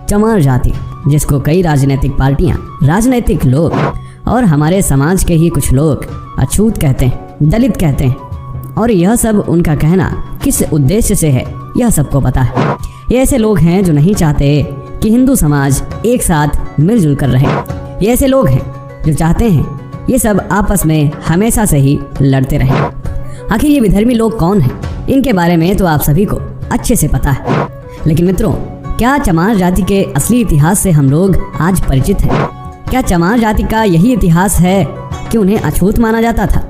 चमार जाति, जिसको कई राजनीतिक पार्टियां, राजनीतिक लोग और हमारे समाज के ही कुछ लोग अछूत कहते हैं, दलित कहते हैं। और यह सब उनका कहना किस उद्देश्य से है यह सबको पता है। ये ऐसे लोग हैं जो नहीं चाहते कि हिंदू समाज एक साथ मिलजुल कर रहे। ये ऐसे लोग हैं जो चाहते हैं ये सब आपस में हमेशा से ही लड़ते रहें। आखिर ये विधर्मी लोग कौन हैं? इनके बारे में तो आप सभी को अच्छे से पता है, लेकिन मित्रों, क्या चमार जाति के असली इतिहास से हम लोग आज परिचित हैं? क्या चमार जाति का यही इतिहास है कि उन्हें अछूत माना जाता था?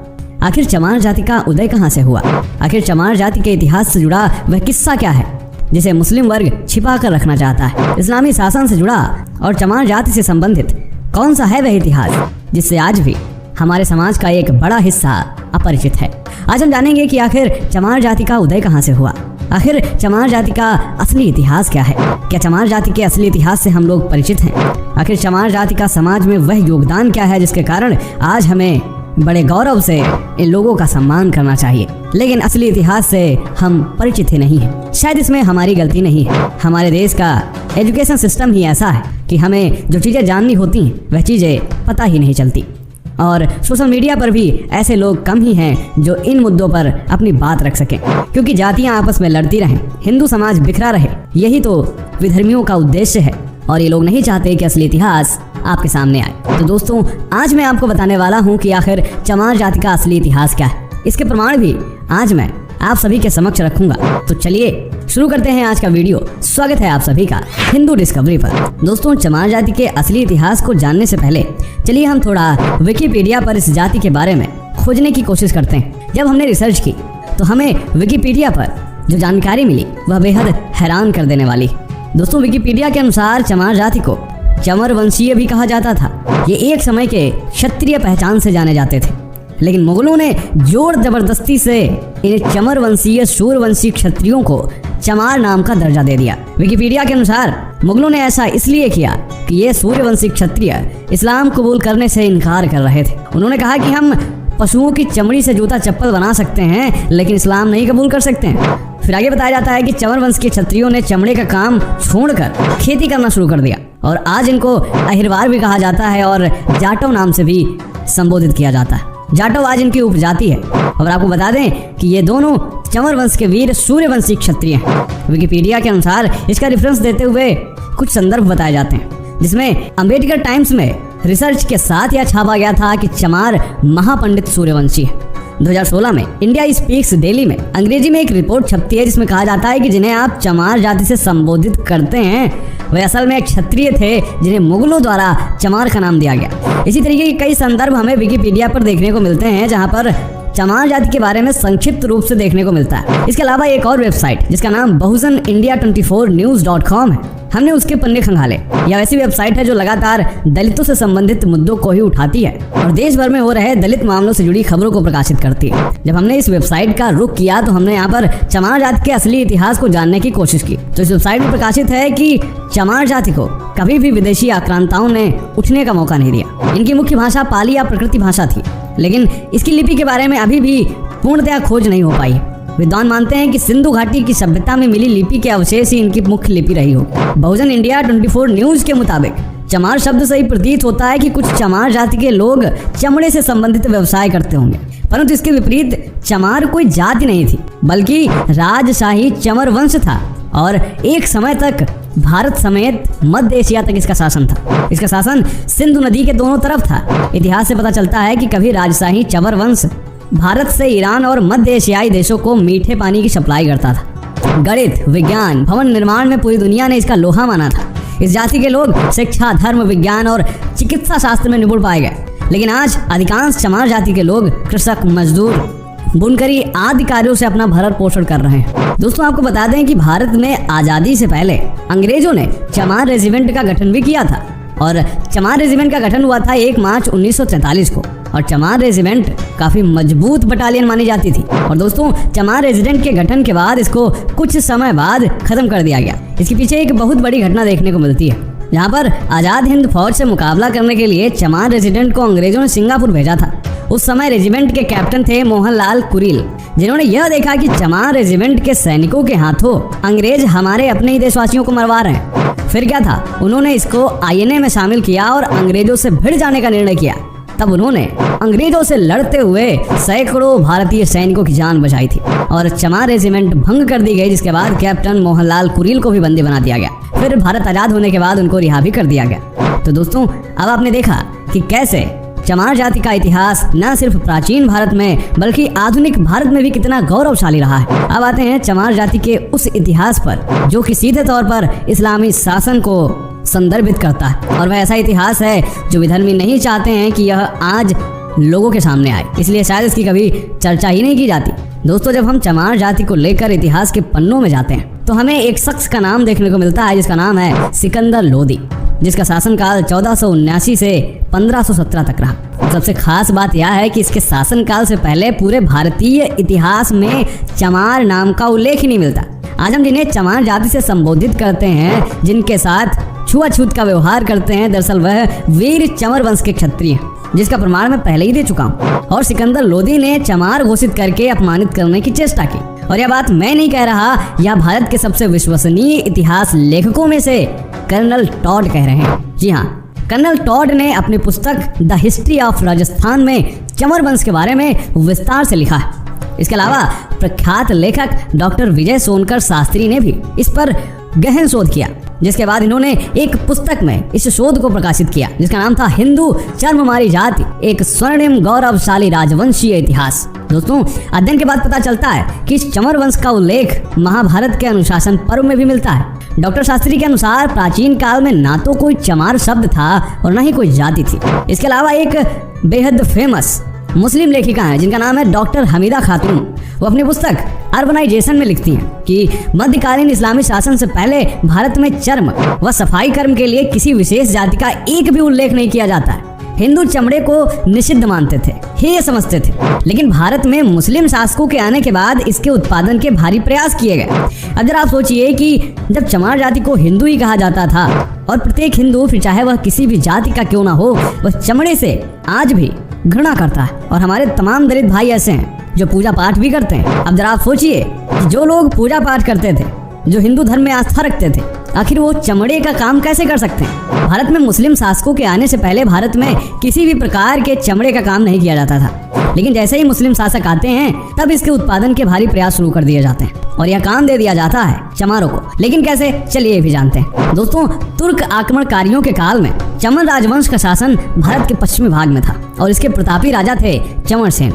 आखिर चमार जाति का उदय कहाँ से हुआ? आखिर चमार जाति के इतिहास से जुड़ा वह किस्सा क्या है जिसे मुस्लिम वर्ग छिपा कर रखना चाहता है? इस्लामी शासन से जुड़ा और चमार जाति से संबंधित कौन सा है वह इतिहास जिससे आज भी हमारे समाज का एक बड़ा हिस्सा अपरिचित है? आज हम जानेंगे कि आखिर चमार जाति का उदय कहाँ से हुआ, आखिर चमार जाति का असली इतिहास क्या है, क्या चमार जाति के असली इतिहास से हम लोग परिचित हैं? आखिर चमार जाति का समाज में वह योगदान क्या है जिसके कारण आज हमें बड़े गौरव से इन लोगों का सम्मान करना चाहिए, लेकिन असली इतिहास से हम परिचित ही नहीं हैं। शायद इसमें हमारी गलती नहीं है, हमारे देश का एजुकेशन सिस्टम ही ऐसा है कि हमें जो चीज़ें जाननी होती हैं वह चीज़ें पता ही नहीं चलती। और सोशल मीडिया पर भी ऐसे लोग कम ही हैं जो इन मुद्दों पर अपनी बात रख सकें, क्योंकि जातियां आपस में लड़ती रहें, हिंदू समाज बिखरा रहे, यही तो विधर्मियों का उद्देश्य है। और ये लोग नहीं चाहते कि असली इतिहास आपके सामने आए। तो दोस्तों, आज मैं आपको बताने वाला हूँ कि आखिर चमार जाति का असली इतिहास क्या है। इसके प्रमाण भी आज मैं आप सभी के समक्ष रखूंगा। तो चलिए शुरू करते हैं आज का वीडियो। स्वागत है आप सभी का हिंदू डिस्कवरी पर। दोस्तों, चमार जाति के असली इतिहास को जानने से पहले चलिए हम थोड़ा विकिपीडिया पर इस जाति के बारे में खोजने की कोशिश करते हैं। जब हमने रिसर्च की तो हमें विकिपीडिया पर जो जानकारी मिली वह बेहद हैरान कर देने वाली। दोस्तों, विकिपीडिया के अनुसार चमार जाति को चमर वंशीय भी कहा जाता था। ये एक समय के क्षत्रिय पहचान से जाने जाते थे, लेकिन मुगलों ने जोर जबरदस्ती से इन चमर वंशीय सूर्यवंशी क्षत्रियों को चमार नाम का दर्जा दे दिया। विकिपीडिया के अनुसार मुगलों ने ऐसा इसलिए किया कि ये सूर्यवंशी क्षत्रिय इस्लाम कबूल करने से इनकार कर रहे थे। उन्होंने कहा कि हम पशुओं की चमड़ी से जूता चप्पल बना सकते हैं, लेकिन इस्लाम नहीं कबूल कर सकते हैं। फिर आगे बताया जाता है कि चमर वंश के क्षत्रियों ने चमड़े का काम छोड़कर खेती करना शुरू कर दिया, और आज इनको अहिरवार भी कहा जाता है और जाटव नाम से भी संबोधित किया जाता है। जाटव आज इनकी उपजाति है। और आपको बता दें कि ये दोनों चमर वंश के वीर सूर्यवंशी क्षत्रिय हैं। विकिपीडिया के अनुसार इसका रेफरेंस देते हुए कुछ संदर्भ बताए जाते हैं, जिसमें अंबेडकर टाइम्स में रिसर्च के साथ यह छापा गया था कि चमार महापंडित सूर्यवंशी है। 2016 में इंडिया स्पीक्स डेली में अंग्रेजी में एक रिपोर्ट छपती है जिसमें कहा जाता है कि जिन्हें आप चमार जाति से संबोधित करते हैं वे असल में क्षत्रिय थे जिन्हें मुगलों द्वारा चमार का नाम दिया गया। इसी तरीके के कई संदर्भ हमें विकिपीडिया पर देखने को मिलते हैं जहां पर चमार जाति के बारे में संक्षिप्त रूप से देखने को मिलता है। इसके अलावा एक और वेबसाइट जिसका नाम बहुजन इंडिया 24news.com है, हमने उसके पन्ने खंगाले। यह ऐसी वेबसाइट है जो लगातार दलितों से संबंधित मुद्दों को ही उठाती है और देश भर में हो रहे दलित मामलों से जुड़ी खबरों को प्रकाशित करती है। जब हमने इस वेबसाइट का रुख किया तो हमने यहाँ पर चमार जाति के असली इतिहास को जानने की कोशिश की। तो इस वेबसाइट में प्रकाशित है कि चमार जाति को कभी भी विदेशी आक्रांताओं ने उठने का मौका नहीं दिया। इनकी मुख्य भाषा पाली या प्रकृति भाषा थी, लेकिन इसकी लिपि के बारे में अभी भी पूर्णतया खोज नहीं हो पाई। विद्वान मानते हैं कि सिंधु घाटी की सभ्यता में मिली लिपि के अवशेष ही इनकी मुख्य लिपि रही हो। बहुजन इंडिया 24 न्यूज के मुताबिक चमार शब्द से ही प्रतीत होता है कि कुछ चमार जाति के लोग चमड़े से संबंधित व्यवसाय करते होंगे, परंतु इसके विपरीत चमार कोई जाति नहीं थी बल्कि राजशाही चमर वंश था और एक समय तक भारत समेत मध्य एशिया तक इसका शासन था। इसका शासन सिंधु नदी के दोनों तरफ था। इतिहास से पता चलता है कि कभी राजशाही चमर वंश भारत से ईरान और मध्य एशियाई देशों को मीठे पानी की सप्लाई करता था। गणित, विज्ञान, भवन निर्माण में पूरी दुनिया ने इसका लोहा माना था। इस जाति के लोग शिक्षा, धर्म, विज्ञान और चिकित्सा शास्त्र में निपुण पाए गए, लेकिन आज अधिकांश चमार जाति के लोग कृषक, मजदूर, बुनकरी आदि कार्यों से अपना भरण पोषण कर रहे हैं। दोस्तों, आपको बता दें कि भारत में आजादी से पहले अंग्रेजों ने चमार रेजिमेंट का गठन भी किया था और चमार रेजिमेंट का गठन हुआ था 1 मार्च 1943 को और चमार रेजिमेंट काफी मजबूत बटालियन मानी जाती थी। और दोस्तों, चमार रेजिमेंट के गठन के बाद इसको कुछ समय बाद खत्म कर दिया गया। इसके पीछे एक बहुत बड़ी घटना देखने को मिलती है, जहाँ पर आजाद हिंद फौज से मुकाबला करने के लिए चमार रेजिमेंट को अंग्रेजों ने सिंगापुर भेजा था। उस समय रेजिमेंट के कैप्टन थे मोहनलाल कुरील, जिन्होंने यह देखा कि चमार रेजिमेंट के सैनिकों के हाथों अंग्रेज हमारे अपने ही देशवासियों को मरवा रहे हैं। फिर क्या था, उन्होंने इसको आईएनए में शामिल किया और अंग्रेजों से भिड़ जाने का निर्णय किया। तब उन्होंने अंग्रेजों से लड़ते हुए सैकड़ों भारतीय सैनिकों की जान बचाई थी और चमार रेजिमेंट भंग कर दी गई, जिसके बाद कैप्टन मोहनलाल कुरील को भी बंदी बना दिया गया। फिर भारत आजाद होने के बाद उनको रिहा भी कर दिया गया। तो दोस्तों, अब आपने देखा कि कैसे चमार जाति का इतिहास न सिर्फ प्राचीन भारत में बल्कि आधुनिक भारत में भी कितना गौरवशाली रहा है। अब आते हैं चमार जाति के उस इतिहास पर जो कि सीधे तौर पर इस्लामी शासन को संदर्भित करता है, और वह ऐसा इतिहास है जो विधर्मी नहीं चाहते हैं कि यह आज लोगों के सामने आए, इसलिए शायद इसकी कभी चर्चा ही नहीं की जाती। दोस्तों, जब हम चमार जाति को लेकर इतिहास के पन्नों में जाते हैं तो हमें एक शख्स का नाम देखने को मिलता है जिसका नाम है सिकंदर लोदी, जिसका शासनकाल 1479 से 1517 तक रहा। सबसे खास बात यह है कि इसके शासनकाल से पहले पूरे भारतीय इतिहास में चमार नाम का उल्लेख ही नहीं मिलता। आज हम जिन्हें चमार जाति से संबोधित करते हैं, जिनके साथ छुआछूत का व्यवहार करते हैं, दरअसल वह वीर चंवर वंश के क्षत्रिय हैं, जिसका प्रमाण मैं पहले ही दे चुका हूँ। और सिकंदर लोदी ने चमार घोषित करके अपमानित करने की चेष्टा की। और यह बात मैं नहीं कह रहा, यह भारत के सबसे विश्वसनीय इतिहास लेखकों में से कर्नल टॉड कह रहे हैं। जी हाँ, कर्नल टॉड ने अपनी पुस्तक द हिस्ट्री ऑफ राजस्थान में चंवर वंश के बारे में विस्तार से लिखा है। इसके अलावा प्रख्यात लेखक डॉक्टर विजय सोनकर शास्त्री ने भी इस पर गहन शोध किया, जिसके बाद इन्होंने एक पुस्तक में इस शोध को प्रकाशित किया जिसका नाम था हिंदू चर्ममारी जाति, एक स्वर्णिम गौरवशाली राजवंशीय इतिहास। दोस्तों, अध्ययन के बाद पता चलता है कि इस चंवर वंश का उल्लेख महाभारत के अनुशासन पर्व में भी मिलता है। डॉक्टर शास्त्री के अनुसार प्राचीन काल में ना तो कोई चमार शब्द था और न ही कोई जाति थी। इसके अलावा एक बेहद फेमस मुस्लिम लेखिका है जिनका नाम है डॉक्टर हमीदा खातून। वो अपनी पुस्तक अर्बनाइजेशन में लिखती हैं कि मध्यकालीन इस्लामी शासन से पहले भारत में चर्म व सफाई कर्म के लिए किसी विशेष जाति का एक भी उल्लेख नहीं किया जाता है। हिंदू चमड़े को निषिद्ध मानते थे, हेय समझते थे, लेकिन भारत में मुस्लिम शासकों के आने के बाद इसके उत्पादन के भारी प्रयास किए गए। अब जरा आप सोचिए कि जब चमार जाति को हिंदू ही कहा जाता था और प्रत्येक हिंदू, फिर चाहे वह किसी भी जाति का क्यों ना हो, वह चमड़े से आज भी घृणा करता है। और हमारे तमाम दलित भाई ऐसे हैं जो पूजा पाठ भी करते हैं। अब जरा आप सोचिए कि जो लोग पूजा पाठ करते थे, जो हिंदू धर्म में आस्था रखते थे, आखिर वो चमड़े का काम कैसे कर सकते हैं? भारत में मुस्लिम शासकों के आने से पहले भारत में किसी भी प्रकार के चमड़े का काम नहीं किया जाता था, लेकिन जैसे ही मुस्लिम शासक आते हैं तब इसके उत्पादन के भारी प्रयास शुरू कर दिए जाते हैं और यह काम दे दिया जाता है चमारों को। लेकिन कैसे, चलिए ये भी जानते हैं। दोस्तों, तुर्क आक्रमणकारियों के काल में चमर राजवंश का शासन भारत के पश्चिमी भाग में था और इसके प्रतापी राजा थे चंवर सेन।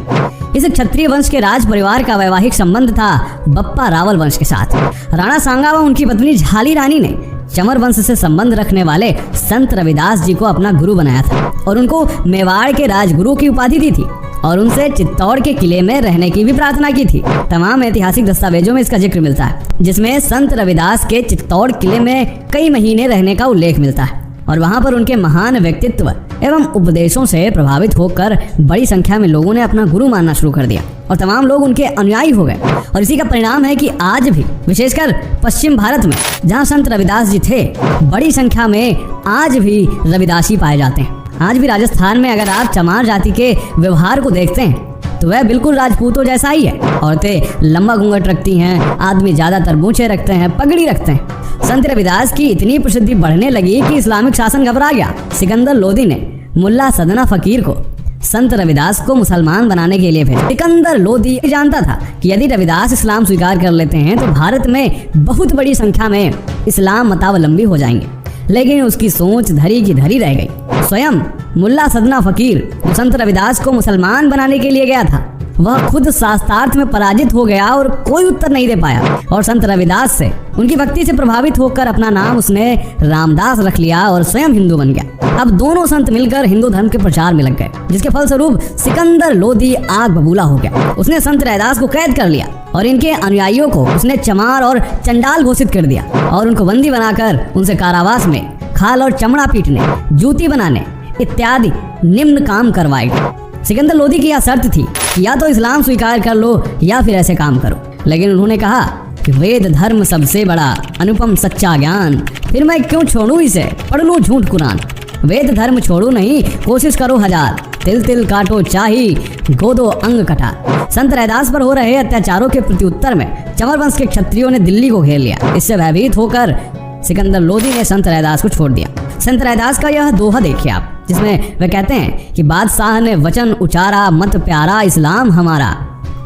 इस क्षत्रिय वंश के राज परिवार का वैवाहिक संबंध था बप्पा रावल वंश के साथ। राणा सांगा व उनकी पत्नी झाली रानी ने चंवर वंश से संबंध रखने वाले संत रविदास जी को अपना गुरु बनाया था और उनको मेवाड़ के राजगुरु की उपाधि दी थी और उनसे चित्तौड़ के किले में रहने की भी प्रार्थना की थी। तमाम ऐतिहासिक दस्तावेजों में इसका जिक्र मिलता है, जिसमें संत रविदास के चित्तौड़ किले में कई महीने रहने का उल्लेख मिलता है और वहां पर उनके महान व्यक्तित्व एवं उपदेशों से प्रभावित होकर बड़ी संख्या में लोगों ने अपना गुरु मानना शुरू कर दिया और तमाम लोग उनके अनुयायी हो गए। और इसी का परिणाम है कि आज भी विशेषकर पश्चिम भारत में जहां संत रविदास जी थे, बड़ी संख्या में आज भी रविदासी पाए जाते हैं। आज भी राजस्थान में अगर आप चमार जाति के व्यवहार को देखते हैं तो वह बिल्कुल राजपूतों जैसा ही है। औरतें लंबा घूंघट रखती हैं, आदमी ज्यादातर मूछें रखते हैं, पगड़ी रखते हैं। संत रविदास की इतनी प्रसिद्धि बढ़ने लगी कि इस्लामिक शासन घबरा गया। सिकंदर लोदी ने मुल्ला सदना फकीर को संत रविदास को मुसलमान बनाने के लिए भेजा। सिकंदर लोदी जानता था कि यदि रविदास इस्लाम स्वीकार कर लेते हैं तो भारत में बहुत बड़ी संख्या में इस्लाम मतावलंबी हो जाएंगे, लेकिन उसकी सोच धरी की धरी रह गई। स्वयं मुल्ला सदना फकीर जो संत रविदास को मुसलमान बनाने के लिए गया था, वह खुद शास्त्रार्थ में पराजित हो गया और कोई उत्तर नहीं दे पाया और संत रविदास से, उनकी भक्ति से प्रभावित होकर अपना नाम उसने रामदास रख लिया और स्वयं हिंदू बन गया। अब दोनों संत मिलकर हिंदू धर्म के प्रचार में लग गए, जिसके फलस्वरूप सिकंदर लोदी आग बबूला हो गया। उसने संत रविदास को कैद कर लिया और इनके अनुयायियों को उसने चमार और चंडाल घोषित कर दिया और उनको बंदी बनाकर उनसे कारावास में खाल और चमड़ा पीटने, जूती बनाने इत्यादि निम्न काम करवाएगा। सिकंदर लोदी की यह शर्त थी कि या तो इस्लाम स्वीकार कर लो या फिर ऐसे काम करो, लेकिन उन्होंने कहा कि वेद धर्म सबसे बड़ा, अनुपम सच्चा ज्ञान, फिर मैं क्यों छोड़ूं इसे, पढ़ लूं झूठ कुरान। वेद धर्म छोड़ो नहीं, कोशिश करो हजार, तिल तिल काटो चाही, गोदो अंग कटा। संत रविदास पर हो रहे अत्याचारों के प्रत्युत्तर में चंवर वंश के क्षत्रियों ने दिल्ली को घेर लिया। इससे भयभीत होकर सिकंदर लोदी ने संत रैदास को छोड़ दिया। संत रैदास का यह दोहा देखिए आप, जिसमें वे कहते हैं कि बादशाह ने वचन उचारा मत प्यारा इस्लाम हमारा,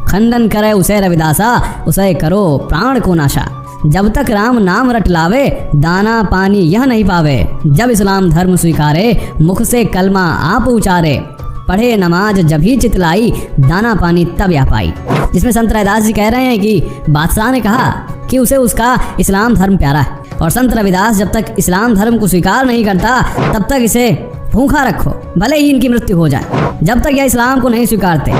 खंडन करे उसे रविदासा उसे करो प्राण को नाशा, जब तक राम नाम रट लावे दाना पानी यह नहीं पावे, जब इस्लाम धर्म स्वीकारे मुख से कलमा आप उचारे, पढ़े नमाज जब ही चितलाई दाना पानी तब या पाई। जिसमें संत रैदास जी कह रहे हैं कि बादशाह ने कहा कि उसे उसका इस्लाम धर्म प्यारा है, और संत रविदास जब तक इस्लाम धर्म को स्वीकार नहीं करता तब तक इसे भूखा रखो भले ही इनकी मृत्यु हो जाए। जब तक यह इस्लाम को नहीं स्वीकारते,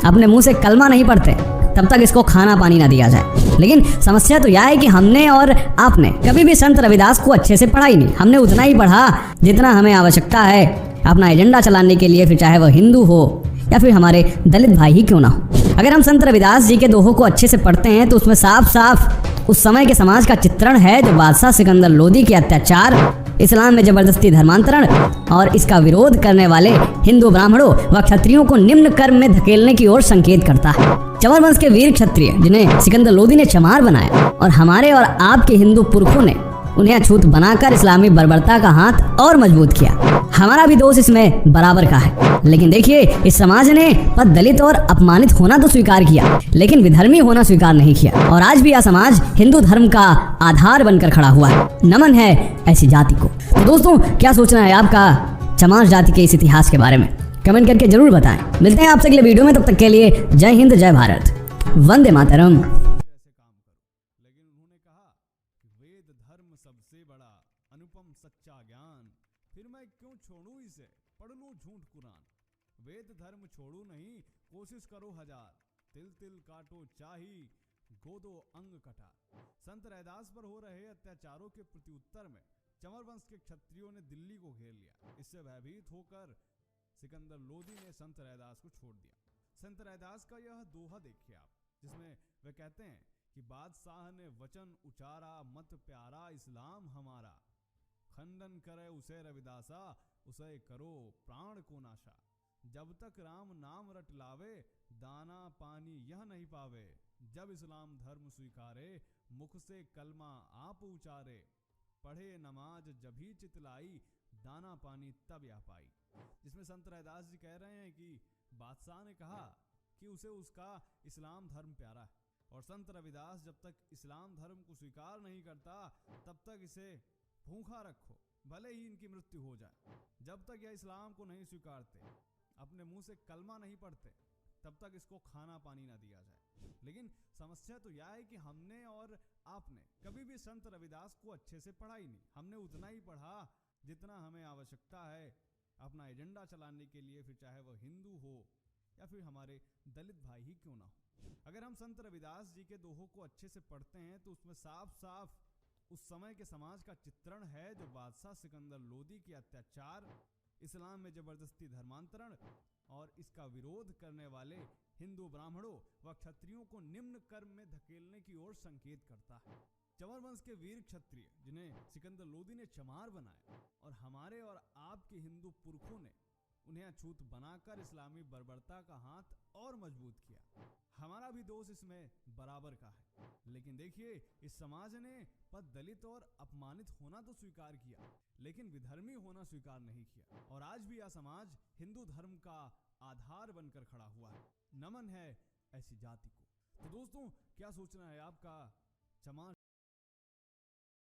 अपने मुंह से कलमा नहीं पढ़ते, तब तक इसको खाना पानी ना दिया जाए। लेकिन समस्या तो यह है कि हमने और आपने कभी भी संत रविदास को अच्छे से पढ़ा ही नहीं। हमने उतना ही पढ़ा जितना हमें आवश्यकता है अपना एजेंडा चलाने के लिए, फिर चाहे वह हिंदू हो या फिर हमारे दलित भाई ही क्यों ना हो। अगर हम संत रविदास जी के दोहों को अच्छे से पढ़ते हैं तो उसमें साफ साफ उस समय के समाज का चित्रण है जो बादशाह सिकंदर लोदी के अत्याचार, इस्लाम में जबरदस्ती धर्मांतरण और इसका विरोध करने वाले हिंदू ब्राह्मणों व क्षत्रियों को निम्न कर्म में धकेलने की ओर संकेत करता है। चंवर वंश के वीर क्षत्रिय जिन्हें सिकंदर लोदी ने चमार बनाया और हमारे और आपके हिंदू पुरखों ने उन्हें अछूत बनाकर इस्लामी बर्बरता का हाथ और मजबूत किया। हमारा भी दोष इसमें बराबर का है। लेकिन देखिए, इस समाज ने पद दलित और अपमानित होना तो स्वीकार किया, लेकिन विधर्मी होना स्वीकार नहीं किया, और आज भी यह समाज हिंदू धर्म का आधार बनकर खड़ा हुआ है। नमन है ऐसी जाति को। तो दोस्तों, क्या सोचना है आपका चमार जाति के इस इतिहास के बारे में? कमेंट करके जरूर बताएं। मिलते हैं आपसे अगले वीडियो में, तब तक के लिए जय हिंद, जय भारत, वंदे मातरम। वेद धर्म सबसे बड़ा अनुपम सच्चा ज्ञान, फिर मैं क्यों छोड़ूं इसे पढ़ लूं झूठ कुरान। वेद धर्म छोड़ू नहीं कोशिश करो हजार, तिल तिल काटो चाही गोदो अंग कटा। संत रैदास पर हो रहे अत्याचारों के प्रत्युत्तर में चंवर वंश के क्षत्रियों ने दिल्ली को घेर लिया। इससे भयभीत होकर सिकंदर लोदी ने संत रैदास को छोड़ दिया। संत रैदास का यह दोहा देखिए आप, जिसमें वे कहते हैं कि बादशाह ने वचन उचारा मत प्यारा इस्लाम हमारा, खंडन करे उसे रविदासा उसे करो प्राण को नाशा, जब तक राम नाम रट लावे दाना पानी यह नहीं पावे, जब इस्लाम धर्म स्वीकारे मुख से कलमा आप उचारे, पढ़े नमाज जब ही चितलाई दाना पानी तब या पाई। जिसमें संत रैदास जी कह रहे हैं कि बादशाह ने कहा कि उसे उसका इस्लाम धर्म प्यारा है, और संत रविदास जब तक इस्लाम धर्म को स्वीकार नहीं करता तब तक इसे भूखा रखो भले ही इनकी मृत्यु हो जाए। जब तक यह इस्लाम को नहीं स्वीकारते, अपने मुंह से कलमा नहीं पढ़ते, तब तक इसको खाना पानी ना दिया जाए। लेकिन समस्या तो यह है कि हमने और आपने कभी भी संत रविदास को अच्छे से पढ़ा ही नहीं। हमने उतना ही पढ़ा जितना हमें आवश्यकता है अपना एजेंडा चलाने के लिए, फिर चाहे वह हिंदू हो या फिर हमारे दलित भाई ही क्यों ना हो। अगर हम संत रविदास जी के दोहों को अच्छे से पढ़ते हैं तो उसमें साफ साफ उस समय के समाज का चित्रण है जो बादशाह सिकंदर लोदी के अत्याचार, इस्लाम में जबरदस्ती धर्मांतरण और इसका विरोध करने वाले हिंदू ब्राह्मणों व क्षत्रियों को निम्न कर्म में धकेलने की ओर संकेत करता है। चंवर वंश के वीर क्षत्रिय जिन्हें सिकंदर लोदी ने चमार बनाया और हमारे और आपके हिंदू पुरखों ने उन्हें अछूत बनाकर इस्लामी बर्बरता का हाथ और मजबूत किया। हमारा भी दोष इसमें बराबर का है। लेकिन देखिए, इस समाज ने पद दलित और अपमानित होना तो स्वीकार किया, लेकिन विधर्मी होना स्वीकार नहीं किया, और आज भी यह समाज हिंदू धर्म का आधार बनकर खड़ा हुआ है। नमन है ऐसी जाति को। तो दोस्तों, क्या सोचना है आपका चमार